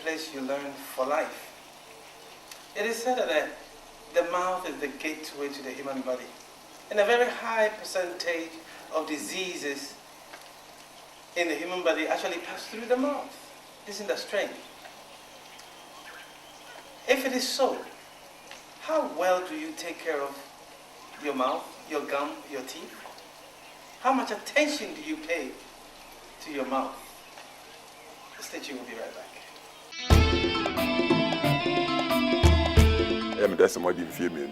place you learn for life. It is said that the mouth is the gateway to the human body, and a very high percentage of diseases in the human body actually pass through the mouth. Isn't that strange? If it is so, how well do you take care of your mouth, your gum, your teeth? How much attention do you pay to your mouth? Stay tuned, we'll be right back. That's what you feel me.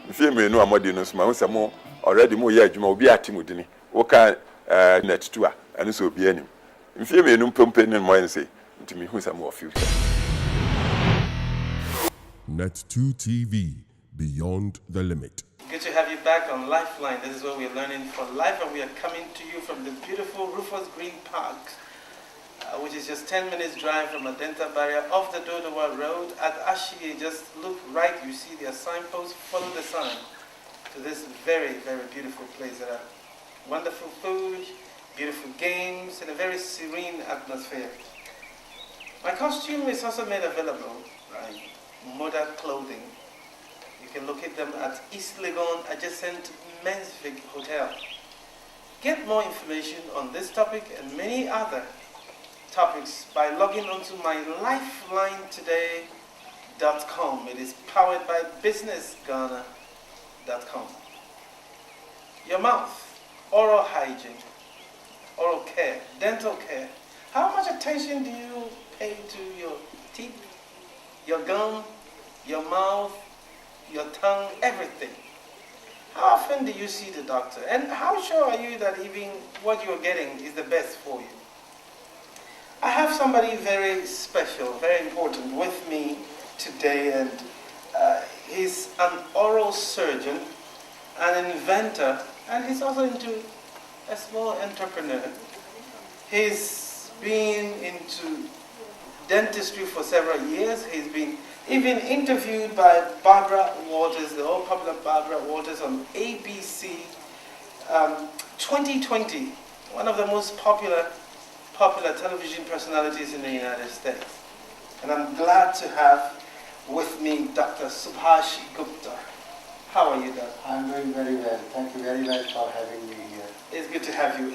If you know, I'm not doing some more already more years, you will be at Timothy. Okay, net to her, and this will be any. If you may know, pumping and mine say to me, who's a more future. Net2 TV, beyond the limit. Good to have you back on Lifeline. This is where we're learning for life, and we are coming to you from the beautiful Rufus Green Park, which is just 10 minutes drive from Adenta Barrier off the Dodowa Road at Ashie. Just look right, you see their signpost, follow the sign to this very, very beautiful place. There are wonderful food, beautiful games, and a very serene atmosphere. My costume is also made available, right? Modern clothing. You can locate them at East Legon, adjacent Mensvik Hotel. Get more information on this topic and many other topics by logging onto my lifelinetoday.com. It is powered by businessghana.com. Your mouth, oral hygiene, oral care, dental care. How much attention do you pay to your teeth, your gum, your mouth, your tongue, everything? How often do you see the doctor? And how sure are you that even what you're getting is the best for you? I have somebody very special, very important with me today, and he's an oral surgeon, an inventor, and he's also into a small entrepreneur. He's been into dentistry for several years. He's been even interviewed by Barbara Walters, the all popular Barbara Walters on ABC 2020, one of the most popular television personalities in the United States. And I'm glad to have with me Dr. Subhash Gupta. How are you, Doctor? I'm doing very well. Thank you very much for having me here. It's good to have you.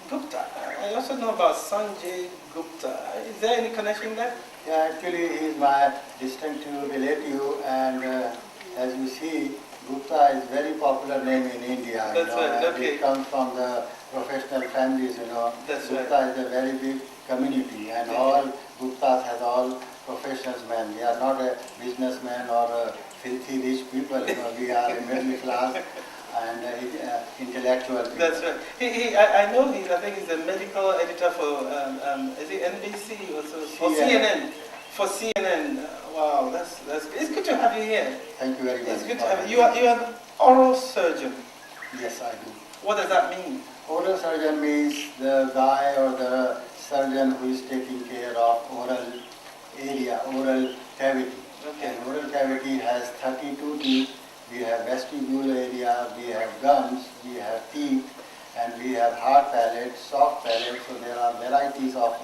Gupta, I also know about Sanjay Gupta. Is there any connection there? Yeah, actually he's my distant relative, and as you see, Gupta is very popular name in India. That's right, okay. It comes from the professional families, That's Gupta right. is a very big community, and all Guptas has all professionals men. We are not a businessman or a filthy rich people, we are a middle class and intellectual people. That's right. I know I think he's a medical editor for, is it NBC or so? For CNN. For CNN. Wow, that's good. It's good to have you here. Thank you very much. It's good to have you. You are an oral surgeon. Yes, I do. What does that mean? Oral surgeon means the guy or the surgeon who is taking care of oral area, oral cavity. Okay. And oral cavity has 32 teeth. We have vestibule area, we have gums, we have teeth, and we have hard palate, soft palate. So there are varieties of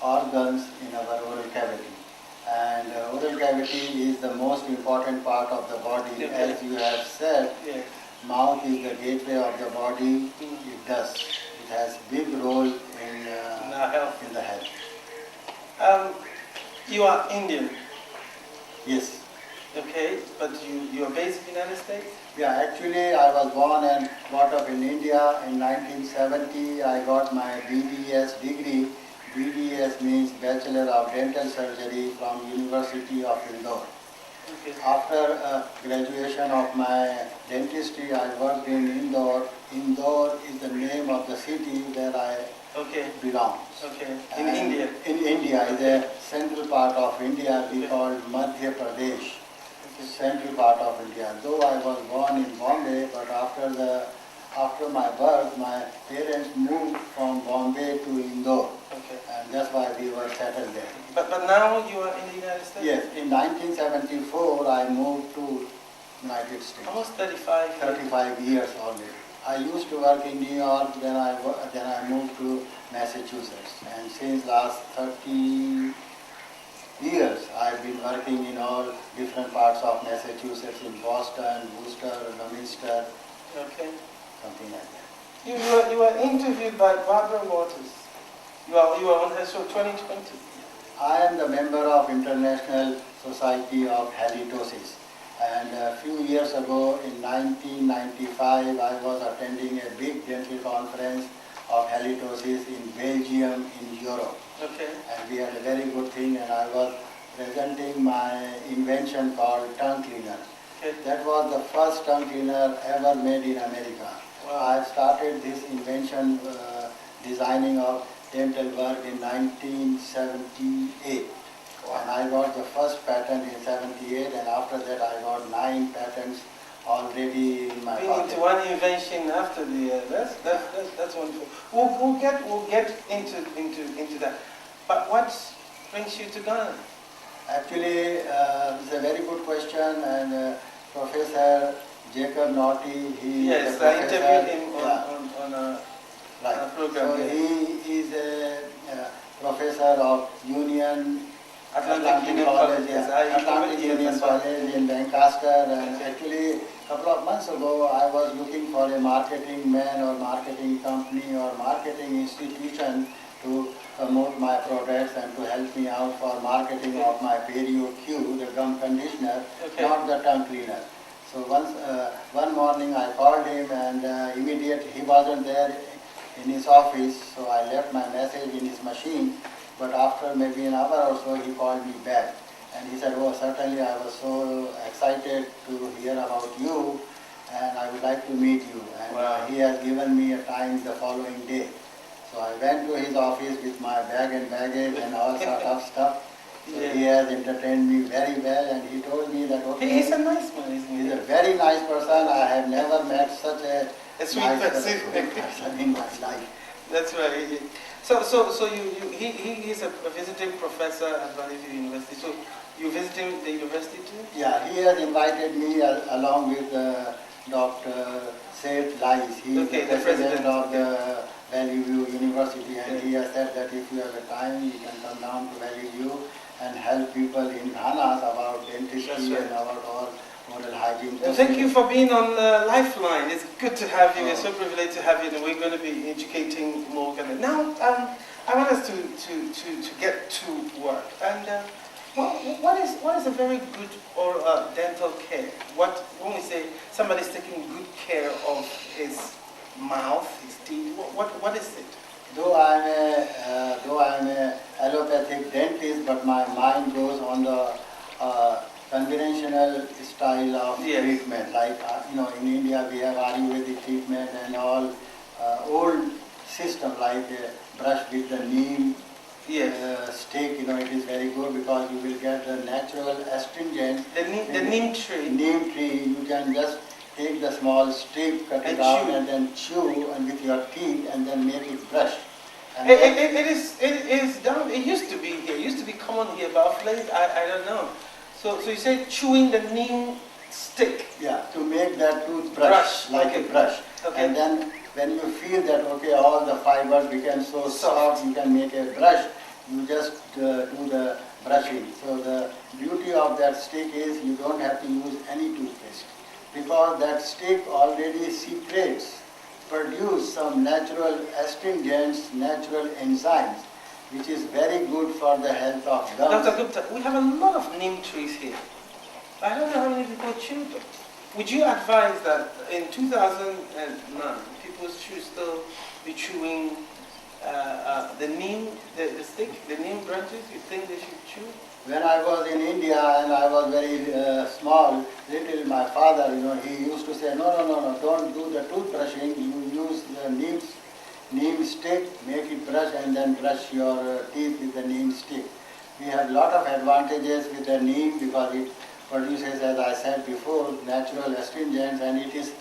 organs in our oral cavity. And oral cavity is the most important part of the body. Okay. As you have said, Yeah. mouth is the gateway of the body. It does. It has big role in our health. in the health. You are Indian, Yes. okay, but you are based in the United States? Yeah, actually I was born and brought up in India. In 1970 I got my BDS degree. BDS means Bachelor of Dental Surgery from University of Indore. Okay. After graduation of my dentistry, I worked in Indore. Indore is the name of the city where I Okay. belong. Okay. In And India. In India, is a central part of India we call Madhya Pradesh. Central part of India. Though I was born in Bombay, but after my birth, my parents moved from Bombay to Indore, Okay. and that's why we were settled there. But now you are in the United States? Yes, in 1974 I moved to United States. Almost 35 years. 35 years already. I used to work in New York, then I moved to Massachusetts, and since last 30 working in all different parts of Massachusetts, in Boston, Worcester, Leominster, Okay. something like that. You were interviewed by Barbara Waters. You are on her show 2020. I am the member of International Society of Halitosis, and a few years ago in 1995 I was attending a big dental conference of halitosis in Belgium in Europe. Okay. And we had a very good thing, and I was presenting my invention called tongue cleaner. Okay. That was the first tongue cleaner ever made in America. Wow. I started this invention designing of dental work in 1978. Wow. And I got the first patent in 78, and after that I got 9 patents already in my Being into pocket. one invention after the that's wonderful. We'll get into that. But what brings you to Ghana? Actually, it's a very good question, and Professor Jacob Naughty, he Yes, is a I professor. interviewed him Yeah, on a right. program. So Yeah. he is a professor of Union Atlantic Union College, College, yes, yeah, I Atlantic went here Union as well. College in Lancaster, and Okay. actually a couple of months ago I was looking for a marketing man or marketing company or marketing institution to promote my products and to help me out for marketing of my Perio Q, the gum conditioner, Okay. not the tongue cleaner. So one morning I called him, and immediately he wasn't there in his office, so I left my message in his machine. But after maybe an hour or so, he called me back, and he said, "Oh, certainly I was so excited to hear about you, and I would like to meet you." And Wow. he has given me a time the following day. So I went to his office with my bag and baggage and all sort of stuff. So Yeah. he has entertained me very well, and he told me that, okay, He's a nice man, isn't he's he? a very nice person. I have never met such a sweet nice person. person in my life. That's right. So he is a visiting professor at Valley View University. So you visiting the university too? Yeah, he has invited me along with Dr. Seth Lice. He Okay, is the the president president, of okay. the Valley View University, and Okay. he has said that if you have a time, you can come down to Valley View and help people in Ghana about dentistry That's right. and about all oral hygiene. Well, thank you for being on Lifeline. It's good to have you. We're so Oh. privileged to have you, and we're going to be educating more. Now, I want us to get to work. And what is a very good or dental care? When we say somebody's taking good care of his mouth, his teeth, what is it? Though I'm a allopathic dentist, but my mind goes on the conventional style of Yes. treatment. Like in India we have Ayurvedic treatment and all old system, like brush with the neem Yes. stick. It is very good because you will get the natural astringent. The neem tree. Neem tree, you can just take the small stick, cut And it out, chew. and then chew and with your teeth, and then make it brush. And It is down. It used to be here. It used to be common here, but of late I don't know. So you say chewing the neem stick. yeah, to make that toothbrush Brush, like okay. a brush. Okay. And then when you feel that, okay, all the fibers become so Soft. soft, you can make a brush, you just do the brushing. So the beauty of that stick is you don't have to use any toothpaste, because that stick already secretes, produce some natural astringents, natural enzymes, which is very good for the health of gums. Dr. Gupta, we have a lot of neem trees here. I don't know how many people chew them. Would you advise that in 2009, people should still be chewing the neem, the stick, the neem branches? You think they should chew? When I was in India and I was very small, little, my father, he used to say, no, don't do the toothbrushing. You use the neem stick, make it brush, and then brush your teeth with the neem stick. We have lot of advantages with the neem because it produces, as I said before, natural astringents, and it is,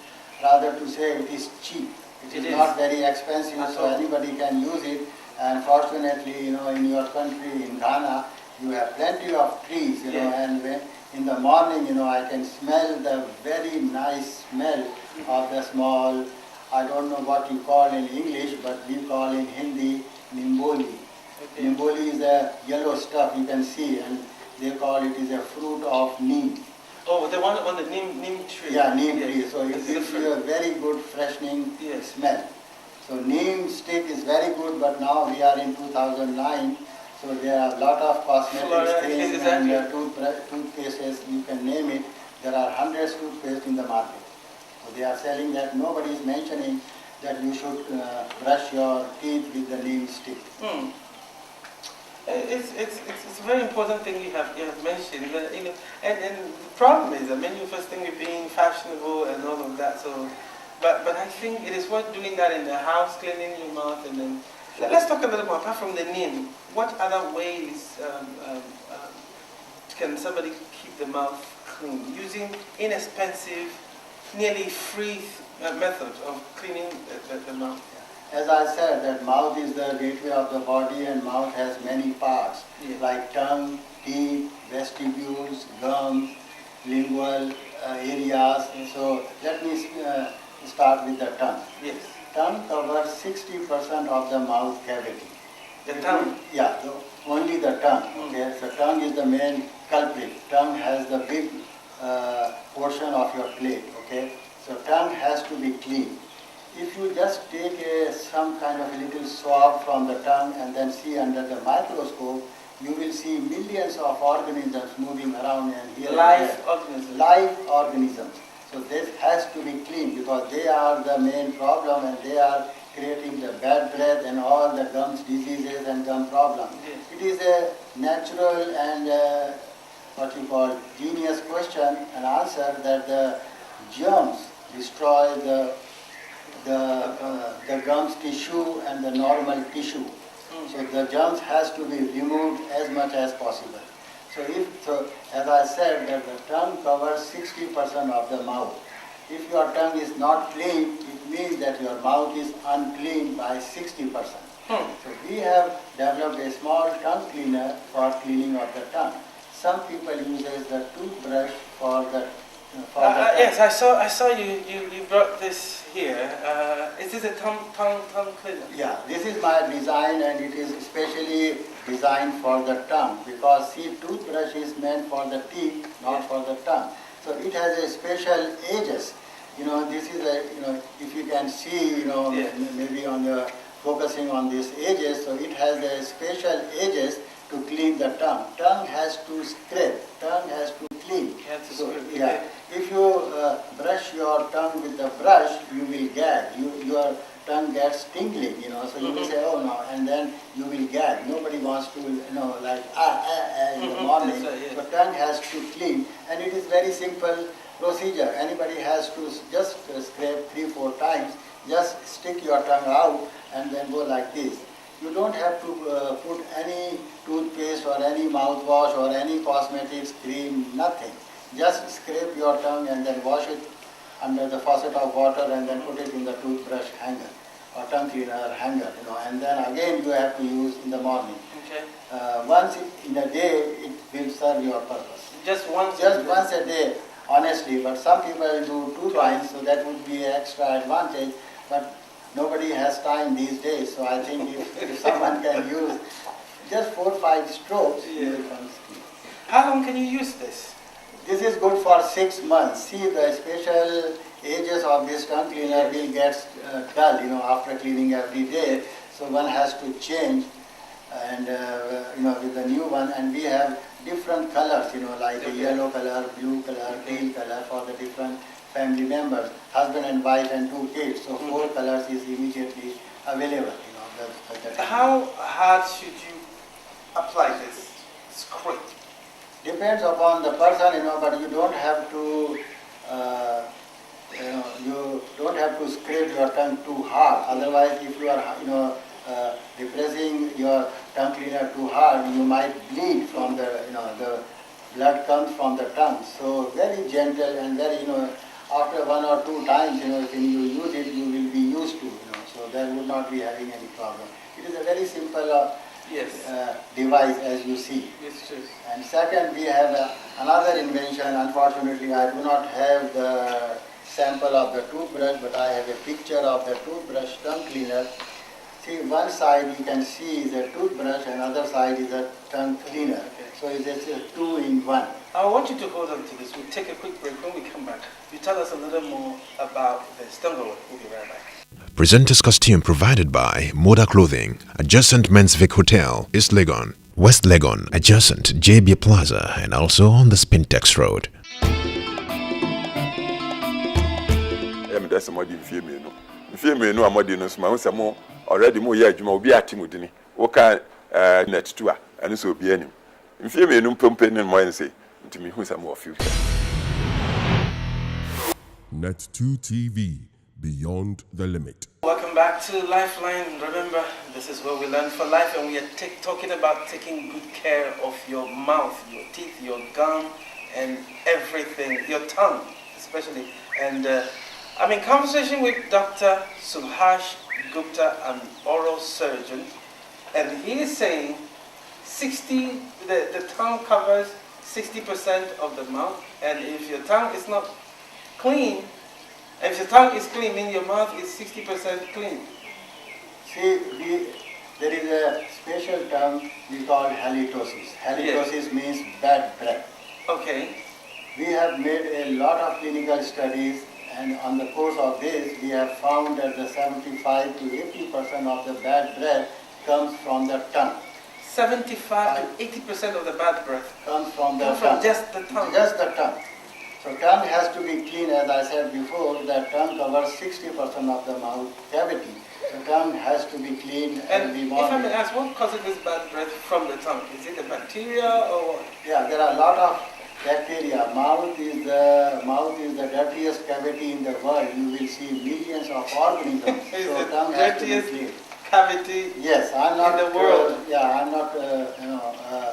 rather to say, it is cheap. It is not very expensive, At so all. anybody can use it. And fortunately, in your country, in Ghana, you have plenty of trees, Yeah. and when, in the morning, I can smell the very nice smell of the small, I don't know what you call in English, but we call in Hindi, nimboli. Okay. Nimboli is a yellow stuff you can see, and they call it is a fruit of neem. Oh, the one on the neem tree. Yeah, neem Yes. tree. So it It's gives you a very good freshening Yes. smell. So neem stick is very good, but now we are in 2009, so there are a lot of cosmetics, Fluoride, creams exactly. and toothpastes, you can name it. There are hundreds of toothpaste in the market. So they are selling that. Nobody is mentioning that you should brush your teeth with the neem stick. Hmm. It's a very important thing you have mentioned, but, you know, and the problem is, I mean, you first think you're being fashionable and all of that. So, but I think it is worth doing that in the house, cleaning your mouth, and then let's talk a little more. Apart from the neem, what other ways can somebody keep the mouth clean using inexpensive, nearly free methods of cleaning the mouth? As I said, that mouth is the gateway of the body, and mouth has many parts, Yeah. like tongue, teeth, vestibules, gums, lingual areas. So let me start with the tongue. Yes. Tongue covers 60% of the mouth cavity. The tongue. Yeah, only the tongue. Okay, so tongue is the main culprit. Tongue has the big portion of your plate. Okay, so tongue has to be clean. If you just take some kind of a little swab from the tongue and then see under the microscope, you will see millions of organisms moving around and here Live and there. organisms. Live organisms. So this has to be clean because they are the main problem and they are creating the bad breath and all the gums diseases and gum problems. Yes. It is a natural and what you call genius question and answer that the germs destroy the gums tissue and the normal tissue. So the germs has to be removed as much as possible. So as I said, that the tongue covers 60% of the mouth. If your tongue is not clean, it means that your mouth is unclean by 60%. So we have developed a small tongue cleaner for cleaning of the tongue. Some people uses the toothbrush for the Yes, I saw you brought this here. Is this a tongue cleaner? Yeah, this is my design and it is especially designed for the tongue because see, toothbrush is meant for the teeth, not for the tongue. So it has a special edges. You know, this is a, you know, if you can see, you know, Yeah. maybe on the focusing on these edges, so it has a special edges to clean the tongue. Tongue has to scrape, tongue has to clean. Has to So, scrape, yeah. okay. If you brush your tongue with the brush, you will gag. Your tongue gets tingling, you know, so you will say, oh no, and then you will gag. Nobody wants to, you know, like in the morning. That's right, yes. So tongue has to clean, and it is very simple procedure. Anybody has to just scrape 3-4 times, just stick your tongue out and then go like this. You don't have to put any toothpaste or any mouthwash or any cosmetics, cream, nothing. Just scrape your tongue and then wash it under the faucet of water and then put it in the toothbrush hanger or tongue cleaner hanger, you know, and then again you have to use in the morning. Okay. Once in a day, it will serve your purpose. Just once. Just once a day, honestly, but some people do 2 times, so that would be an extra advantage, but nobody has time these days, so I think if someone can use just 4-5 strokes, Yeah. it becomes clean. How long can you use this? This is good for 6 months. See, the special edges of this tongue cleaner will get dull, you know, after cleaning every day, so one has to change and, you know, with the new one, and we have different colors, you know, like a yellow color, blue color, teal color for the different family members, husband and wife and 2 kids, so 4 colors is immediately available, you know. How hard should you apply this scrape? Depends upon the person, you know, but you don't have to, you don't have to scrape your tongue too hard. Otherwise, if you are, you know, depressing your tongue cleaner too hard, you might bleed from the, you know, the blood comes from the tongue. So very gentle and very, you know, after 1 or 2 times, you know, when you use it, you will be used to, you know, so there would not be having any problem. It is a very simple Yes. device as you see. It's true. And second, we have another invention. Unfortunately, I do not have the sample of the toothbrush, but I have a picture of the toothbrush tongue cleaner. See, one side you can see is a toothbrush and other side is a tongue cleaner. Okay. So it's a two-in-one. I want you to hold on to this. We'll take a quick break. When we come back, you tell us a little more about this. Don't go away. We'll be right back. Presenter's costume provided by Moda Clothing, adjacent Men's Vic Hotel, East Legon, West Legon, adjacent JB Plaza, and also on the Spintex Road. That's somebody in Female. Female, no, I'm not doing some more. Already more years, you will be acting with Dinny. Okay, net to her, and so be any. In Female, no pumping and mine say to me who's a more future. Net 2 TV, beyond the limit. Welcome back to Lifeline. Remember, this is where we learn for life, and we are talking about taking good care of your mouth, your teeth, your gum, and everything, your tongue especially. And I'm in conversation with Dr. Subhash Gupta, an oral surgeon, and he is saying the tongue covers 60% of the mouth, and if your tongue is not clean, if your tongue is clean, meaning your mouth is 60% clean. See, there is a special term we call halitosis. Halitosis means bad breath. Okay. We have made a lot of clinical studies, and on the course of this, we have found that the 75 to 80% of the bad breath comes from the tongue. 75 to 80% of the bad breath Comes from the comes tongue. from just the tongue. Just the tongue. So tongue has to be clean, as I said before, that tongue covers 60% of the mouth cavity. So tongue has to be clean And every if I morning. may ask, what causes this bad breath from the tongue? Is it a bacteria or what? Yeah, there are a lot of bacteria. Mouth is the dirtiest cavity in the world. You will see millions of organisms. Is So the tongue has to be dirtiest clean. cavity? Yes, I'm not in the world. I'm not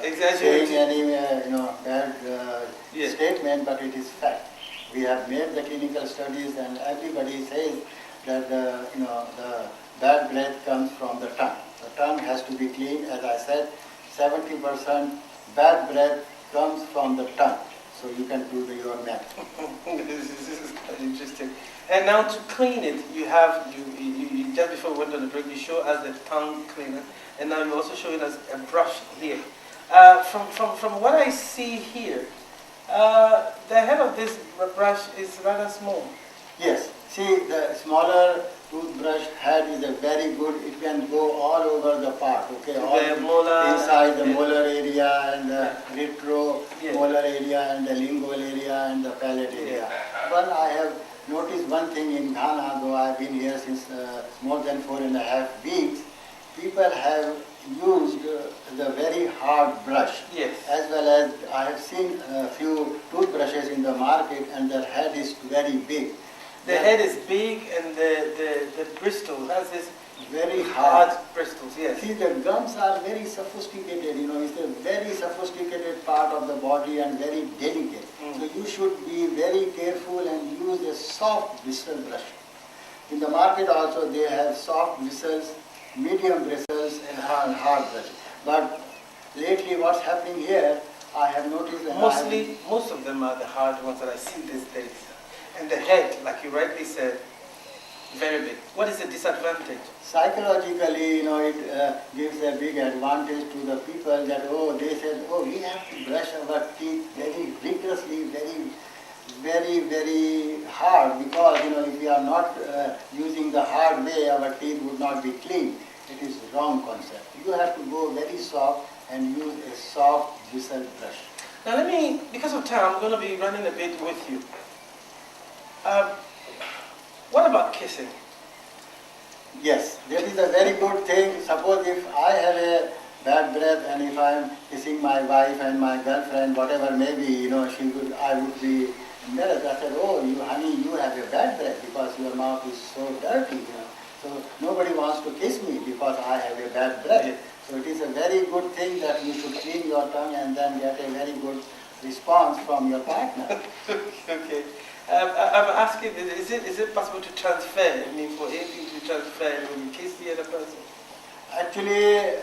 Exaggerating. saying any bad Yes. statement, but it is fact. We have made the clinical studies, and everybody says that the bad breath comes from the tongue. The tongue has to be clean. As I said, 70% bad breath comes from the tongue. So you can do your math. This is quite interesting. And now to clean it, you just before we went on the break, you show us the tongue cleaner, and now you're also showing us a brush here. From what I see here, the head of this brush is rather small. Yes. See, the smaller toothbrush head is a very good. It can go all over the part. Okay, all The molar, inside the yeah. molar area and the Yeah. retro Yeah. molar area and the lingual area and the palate area. But I have noticed one thing in Ghana, though I've been here since more than 4.5 weeks. People have used the very hard brush. Yes. As well as I have seen a few toothbrushes in the market, and their head is very big. The head is big, and the bristles has this Very hard hard. bristles. Yes. See, the gums are very sophisticated, it's a very sophisticated part of the body and very delicate. So you should be very careful and use a soft bristle brush. In the market also they have soft bristles, medium bristles and hard brushes. But lately what's happening here, I have noticed that Most of them are the hard ones that I see these days. And the head, like you rightly said, very big. What is the disadvantage? psychologically, it gives a big advantage to the people that, they said, we have to brush our teeth very rigorously, very hard, because, if we are not using the hard way, our teeth would not be clean. It is wrong concept. You have to go very soft and use a soft bristle brush. Now because of time, I'm going to be running a bit with you. What about kissing? Yes, that is a very good thing. Suppose if I have a bad breath and if I am kissing my wife and my girlfriend, whatever may be, I would be embarrassed. I said, honey, you have a bad breath because your mouth is so dirty. So nobody wants to kiss me because I have a bad breath. Yeah. So it is a very good thing that you should clean your tongue and then get a very good response from your partner. Okay. I'm asking, is it possible to transfer? For anything to transfer when you kiss the other person? Actually,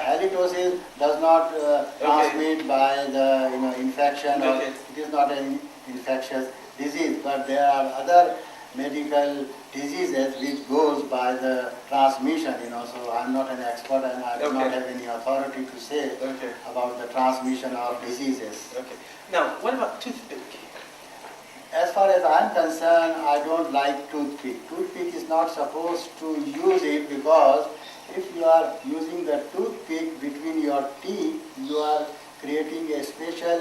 halitosis does not transmit by the infection. Okay. It is not an infectious disease, but there are other medical diseases which goes by the transmission, so I'm not an expert and I do not have any authority to say about the transmission of diseases. Okay. Now, what about toothpick? As far as I'm concerned, I don't like toothpick. Toothpick is not supposed to use it because if you are using the toothpick between your teeth, you are creating a special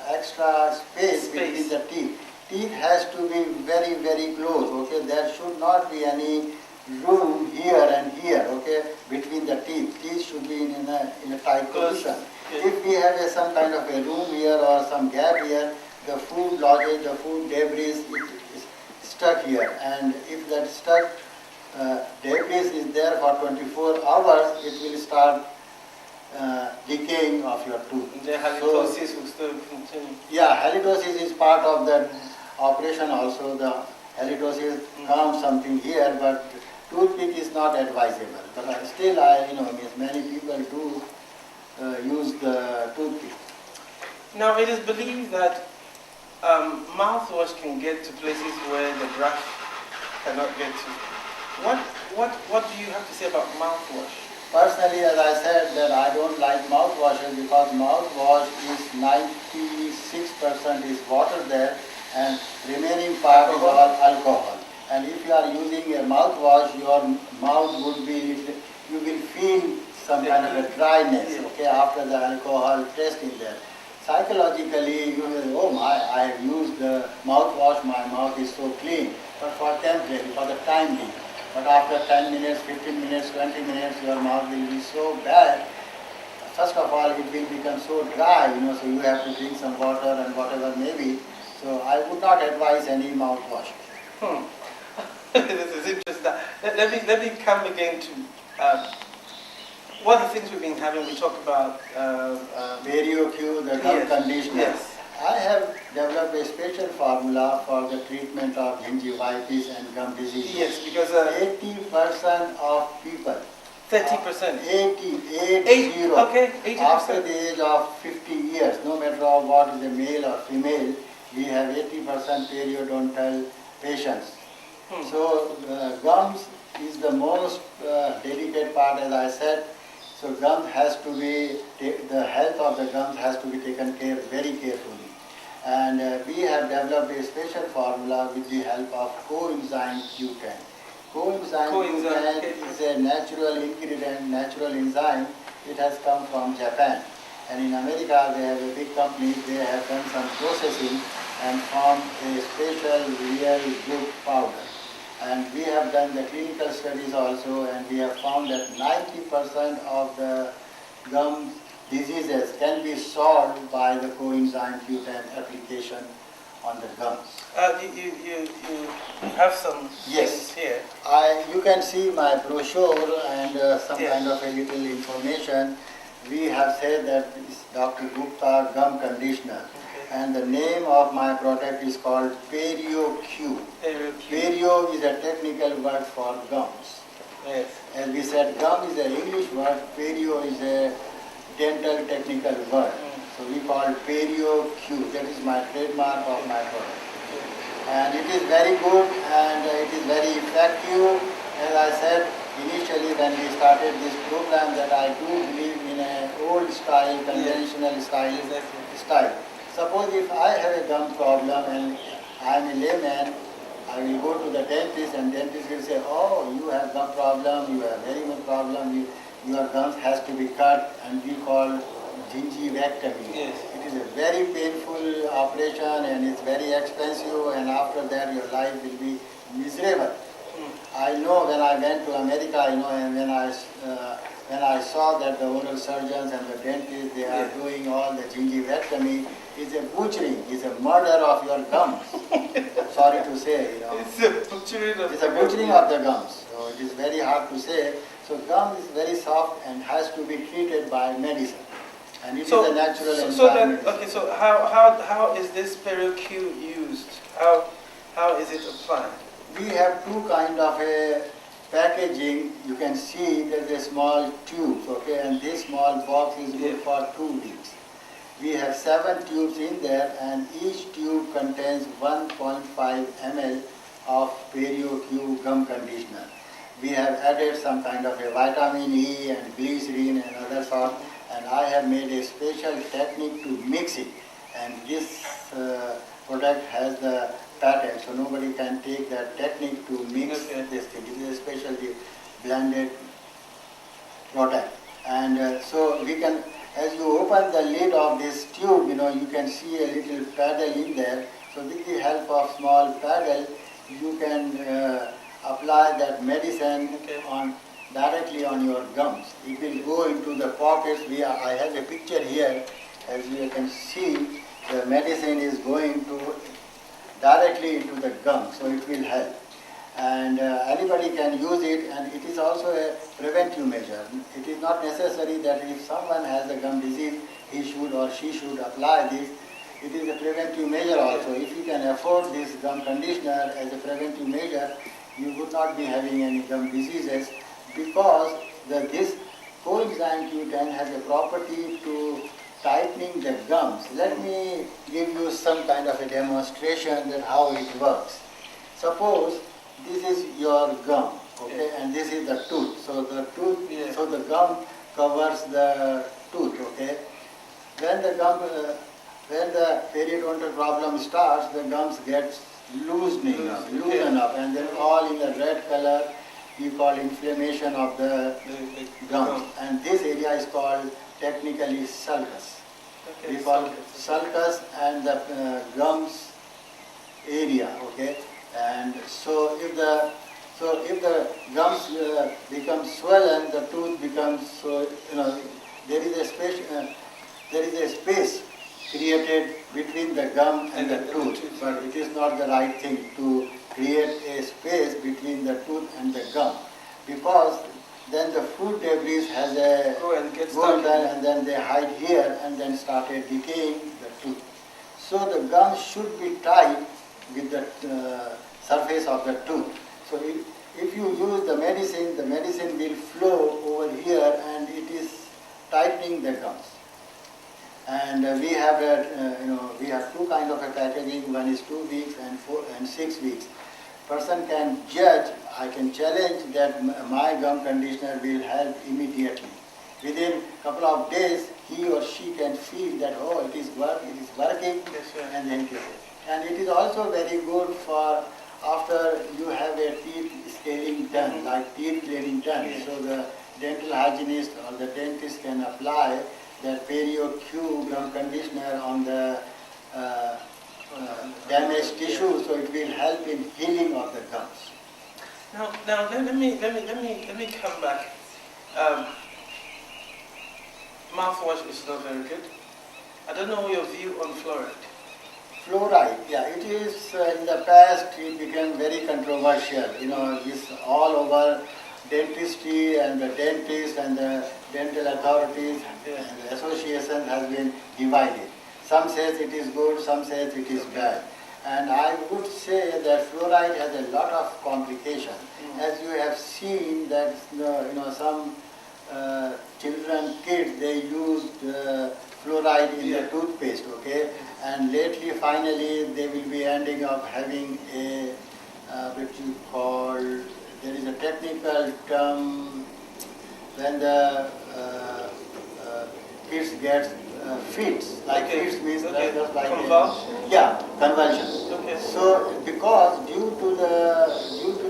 extra space between the teeth. Teeth has to be very, very close, okay? There should not be any room here and here, okay, between the teeth. Teeth should be in a tight position. If we have some kind of a room here or some gap here, the food lodges, the food debris is stuck here. And if that stuck debris is there for 24 hours, it will start decaying of your tooth. The halitosis will still continue. Yeah, halitosis is part of the operation also. The halitosis comes something here, but toothpick is not advisable. But still, many people do use the toothpick. Now, it is believed that mouthwash can get to places where the brush cannot get to. What do you have to say about mouthwash? Personally, as I said, that I don't like mouthwashes because mouthwash is 96% is water there and remaining part is all alcohol. And if you are using a mouthwash, your mouth would be, you will feel some kind of a dryness, okay, after the alcohol taste in there. Psychologically, you will, oh my, I have used the mouthwash, my mouth is so clean. But for temporary, for the time being. But after 10 minutes, 15 minutes, 20 minutes, your mouth will be so bad. First of all, it will become so dry, so you have to drink some water and whatever maybe. So I would not advise any mouthwash. This is interesting. Let me come again to one of the things we've been having. We talk about Perio-Q, the gum conditioner. Yes. I have developed a special formula for the treatment of gingivitis and gum disease. Yes, because 80% of people. 30%. 80. Okay, 80%. After the age of 50 years, no matter what is a male or female, we have 80% periodontal patients. So gums is the most delicate part, as I said. So gums has to be, the health of the gums has to be taken care very carefully. And we have developed a special formula with the help of coenzyme Q10. Coenzyme Q10 is a natural ingredient, natural enzyme. It has come from Japan. And in America, they have a big company, they have done some processing and formed a special real good powder. And we have done the clinical studies also, and we have found that 90% of the gum diseases can be solved by the coenzyme Q10 application on the gums. You have some things here. You can see my brochure and some kind of a little information. We have said that it's Dr. Gupta Gum Conditioner. And the name of my product is called Perio-Q. Perio is a technical word for gums. Yes. As we said, gum is an English word, Perio is a dental technical word. So we call Perio-Q. That is my trademark of my product. And it is very good and it is very effective. As I said initially when we started this program, that I do believe in an old style, conventional style. Suppose if I have a gum problem and I am a layman, I will go to the dentist and dentist will say, oh, you have gum problem, you have very much problem, your gums has to be cut, and we call gingivectomy. Yes. It is a very painful operation and it's very expensive, and after that your life will be miserable. I know when I went to America, and when I saw that the oral surgeons and the dentists, they are doing all the gingivectomy, it's a butchering, it's a murder of your gums. Sorry to say, It's a butchering of the gums. So it is very hard to say. So gum is very soft and has to be treated by medicine. And it is a natural environment. So how is this Perio-Q used? How is it applied? We have two kind of a packaging. You can see there's a small tube, okay, and this small box is good for 2 weeks. We have 7 tubes in there, and each tube contains 1.5 ml of PerioQ gum conditioner. We have added some kind of a vitamin E and glycerin and other sort, and I have made a special technique to mix it. And this product has the patent, so nobody can take that technique to mix this thing. It is a specially blended product. And so we can, as you open the lid of this tube, you can see a little paddle in there. So with the help of small paddle, you can apply that medicine directly on your gums. It will go into the pockets. I have a picture here. As you can see, the medicine is going directly into the gums, so it will help. And anybody can use it, and it is also a preventive measure. It is not necessary that if someone has a gum disease, he should or she should apply this. It is a preventive measure also. If you can afford this gum conditioner as a preventive measure, you would not be having any gum diseases, because this coenzyme Q10 has a property to tightening the gums. Let me give you some kind of a demonstration that how it works. Suppose this is your gum, okay, and this is the tooth. So the tooth, so the gum covers the tooth, okay. When the periodontal problem starts, the gums get loosen up, and then all in the red color, we call inflammation of the gums. And this area is called technically sulcus. We call sulcus and the gums area, okay. And so if the gums become swollen, the tooth becomes there is a space created between the gum and the tooth, but it is not the right thing to create a space between the tooth and the gum, because then the food debris has a and then they hide here and then started decaying the tooth. So the gum should be tight with the surface of the tooth. So if you use the medicine will flow over here and it is tightening the gums. And we have we have two kinds of a packaging. One is 2 weeks and 4 and 6 weeks. Person can judge. I can challenge that my gum conditioner will help immediately. Within a couple of days, he or she can feel that it is working, and then and it is also very good for after you have a teeth scaling done, like teeth cleaning done. So the dental hygienist or the dentist can apply that PerioQ gum conditioner on the damaged tissue, so it will help in healing of the gums. Now let me come back. Mouthwash is not very good. I don't know your view on fluoride. Fluoride, yeah, it is in the past it became very controversial. This all over dentistry and the dentists and the dental authorities and the association has been divided. Some says it is good, some says it is bad. And I would say that fluoride has a lot of complications. As you have seen that some kids, they used fluoride in the toothpaste, okay? And lately, finally, they will be ending up having a, which you call, there is a technical term, when the kids get fits, like fits means just like convulsion. Okay. So because due to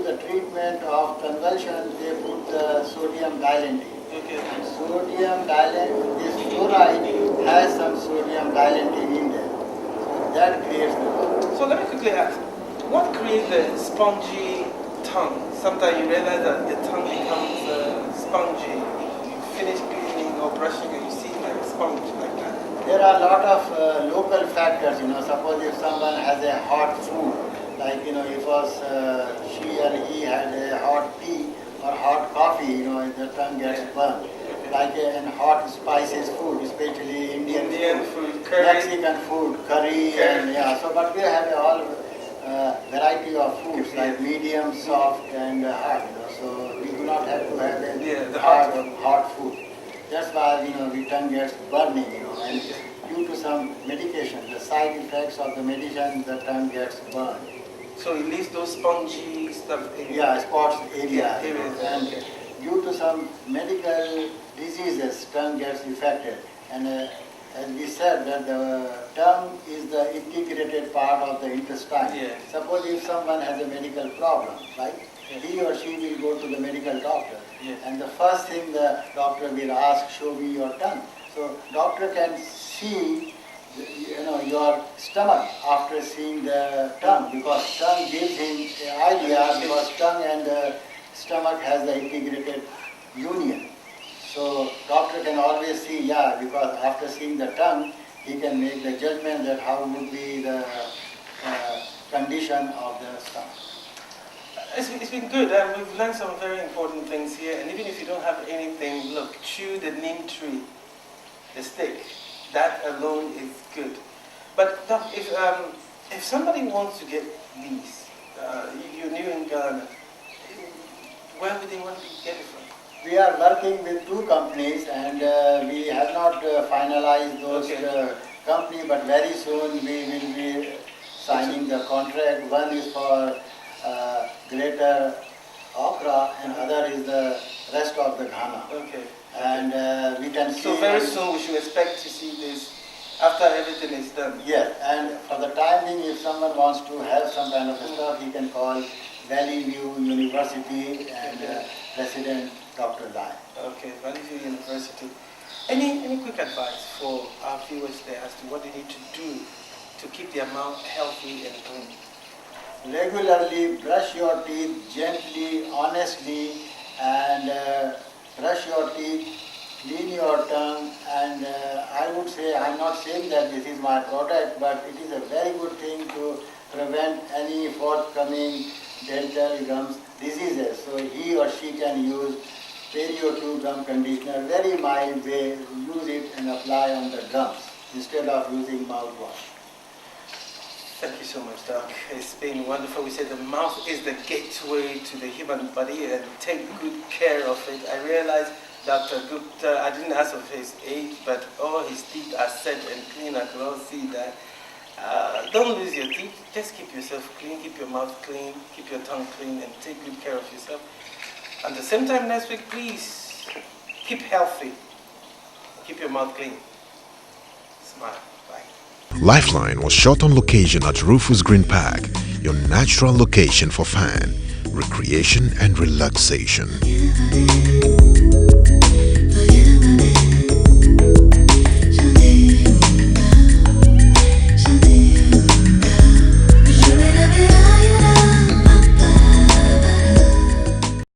the treatment of convulsion, they put the sodium dilantin. Okay. And sodium dilantin, this fluoride has some sodium dilantin in there. So that creates the problem. So let me quickly ask, what creates the spongy tongue? Sometimes you realize that your tongue becomes spongy. You finish cleaning or brushing and you see like a sponge like that. There are a lot of local factors, suppose if someone has a hot food, like, if was she or he had a hot tea or hot coffee, the tongue gets burned. Like and hot spices food, especially Indian food, curry, Mexican food, curry, and but we have all variety of foods like medium, soft, and hard. So we do not have to have a hot food. That's why the tongue gets burning. And due to some medication, the side effects of the medicine, the tongue gets burned. So it leaves those spongy stuff in Yeah, spots area. areas. And Okay. due to some medical diseases, tongue gets affected. And as we said, that the tongue is the integrated part of the intestine. Yeah. Suppose if someone has a medical problem, right? Yeah. He or she will go to the medical doctor. Yeah. And the first thing the doctor will ask, show me your tongue. So doctor can see your stomach after seeing the tongue, because tongue gives him an idea, because tongue and the stomach has the integrated union. So doctor can always see, because after seeing the tongue, he can make the judgment that how would be the condition of the stomach. It's been good. We've learned some very important things here. And even if you don't have anything, look, chew the neem tree, the stick. That alone is good. But Doc, if somebody wants to get these, you're new in Ghana, where would they want to get it from? We are working with two companies, and we have not finalized those companies, but very soon we will be signing the contract. One is for Greater Accra, and other is the rest of the Ghana. Okay. And we can see. So very soon we should expect to see this after everything is done. Yes, and for the time being, if someone wants to have some kind of stuff, he can call Valley View University and President Dr. Lai. Okay, Valley View University. Any quick advice for our viewers there as to what they need to do to keep their mouth healthy and clean? Regularly brush your teeth gently, honestly, and brush your teeth, clean your tongue, and I would say, I'm not saying that this is my product, but it is a very good thing to prevent any forthcoming dental gums diseases. So he or she can use perio-2 gum conditioner, very mild way, use it and apply on the gums instead of using mouthwash. Thank you so much, Doc. It's been wonderful. We said the mouth is the gateway to the human body, and take good care of it. I realized Dr. Gupta, I didn't ask of his age, but all his teeth are set and clean. I could all see that. Don't lose your teeth. Just keep yourself clean, keep your mouth clean, keep your tongue clean, and take good care of yourself. At the same time next week, please keep healthy. Keep your mouth clean. Smile. Bye. Lifeline was shot on location at Rufus Green Park, your natural location for fun, recreation and relaxation.